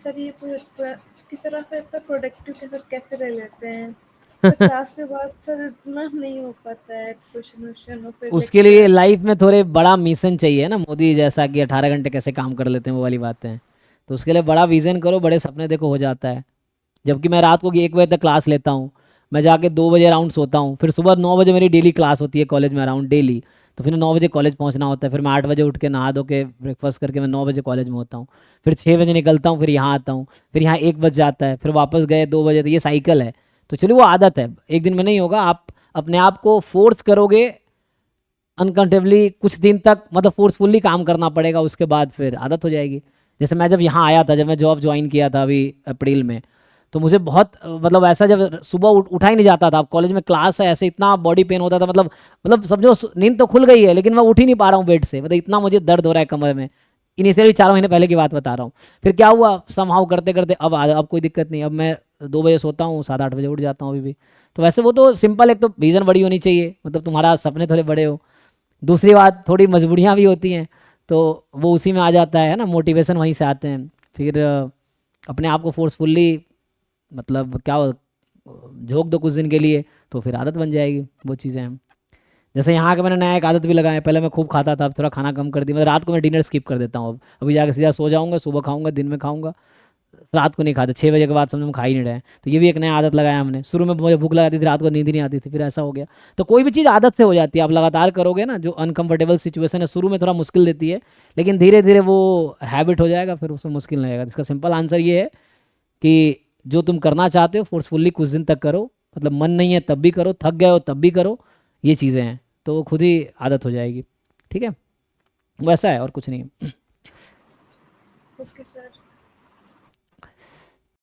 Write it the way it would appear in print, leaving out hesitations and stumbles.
Sir ये कि sir आप इतना प्रोडक्टिव के साथ कैसे रह लेते हैं? सर क्लास के बाद सर इतना नहीं हो पाता है, क्वेश्चन वोश्चन और फिर उसके लिए लेक्चर। लाइफ में थोड़े बड़ा मिशन चाहिए ना, मोदी जैसा कि 18 घंटे कैसे काम कर लेते हैं, वो वाली बातें हैं। तो उसके लिए बड़ा विजन करो, बड़े सपने देखो, हो जाता है। जबकि मैं रात को 1 बजे तक क्लास लेता हूँ, मैं जाके 2 बजे अराउंड सोता हूँ, फिर सुबह 9 बजे मेरी डेली क्लास होती है कॉलेज में अराउंड डेली। तो फिर 9 बजे कॉलेज पहुँचना होता है, फिर मैं 8 बजे उठ के नहा धो के ब्रेकफास्ट करके मैं 9 बजे कॉलेज में होता हूँ। फिर 6 बजे निकलता हूँ, फिर यहाँ आता हूँ, फिर यहाँ 1 बज जाता है, फिर वापस गए 2 बजे। तो ये साइकिल है। तो चलिए वो आदत है, एक दिन में नहीं होगा। आप अपने आप को फोर्स करोगे अनकंफर्टेबली कुछ दिन तक, मतलब फोर्सफुली काम करना पड़ेगा, उसके बाद फिर आदत हो जाएगी। जैसे मैं जब यहाँ आया था, जब मैं जॉब ज्वाइन किया था अभी अप्रैल में, तो मुझे बहुत मतलब ऐसा, जब सुबह उठा ही नहीं जाता था। कॉलेज में क्लास है, ऐसे इतना बॉडी पेन होता था, मतलब समझो नींद तो खुल गई है लेकिन मैं उठ ही नहीं पा रहा हूँ बेड से, मतलब इतना मुझे दर्द हो रहा है कमर में। इनिशियली 4 महीने पहले की बात बता रहा हूँ। फिर क्या हुआ, समहाउ करते करते अब कोई दिक्कत नहीं, अब मैं 2 बजे सोता हूँ, 7-8 बजे उठ जाता हूँ अभी भी। तो वैसे वो तो सिंपल, एक तो विजन बड़ी होनी चाहिए, मतलब तुम्हारा सपने थोड़े बड़े हो। दूसरी बात, थोड़ी मजबूरियाँ भी होती हैं, तो वो उसी में आ जाता है ना, मोटिवेशन वहीं से आते हैं। फिर अपने आप को फोर्सफुली, मतलब क्या झोंक दो कुछ दिन के लिए, तो फिर आदत बन जाएगी वो चीज़ें हैं। जैसे यहाँ के मैंने नया एक आदत भी लगाया है, पहले मैं खूब खाता था, अब थोड़ा खाना कम कर दिया, मतलब रात को मैं डिनर स्किप कर देता हूँ। अब अभी जाके सीधा सो जाऊँगा, सुबह खाऊंगा, दिन में खाऊंगा, रात को नहीं खाते। 6 बजे के बाद समझो हम खा ही नहीं रहे हैं। तो ये भी एक नया आदत लगाया हमने। शुरू में मुझे भूख लगाती थी, रात को नींद ही नहीं आती थी, फिर ऐसा हो गया। तो कोई भी चीज़ आदत से हो जाती है, आप लगातार करोगे ना, जो अनकंफर्टेबल सिचुएशन है शुरू में थोड़ा मुश्किल देती है, लेकिन धीरे धीरे वो हैबिट हो जाएगा, फिर उसमें मुश्किल नहीं आएगा। इसका सिंपल आंसर ये है कि जो तुम करना चाहते हो फोर्सफुली कुछ दिन तक करो, मतलब मन नहीं है तब भी करो, थक गए हो तब भी करो, ये चीज़ें हैं, तो वो खुद ही आदत हो जाएगी। ठीक है, वैसा है और कुछ नहीं है। Okay sir.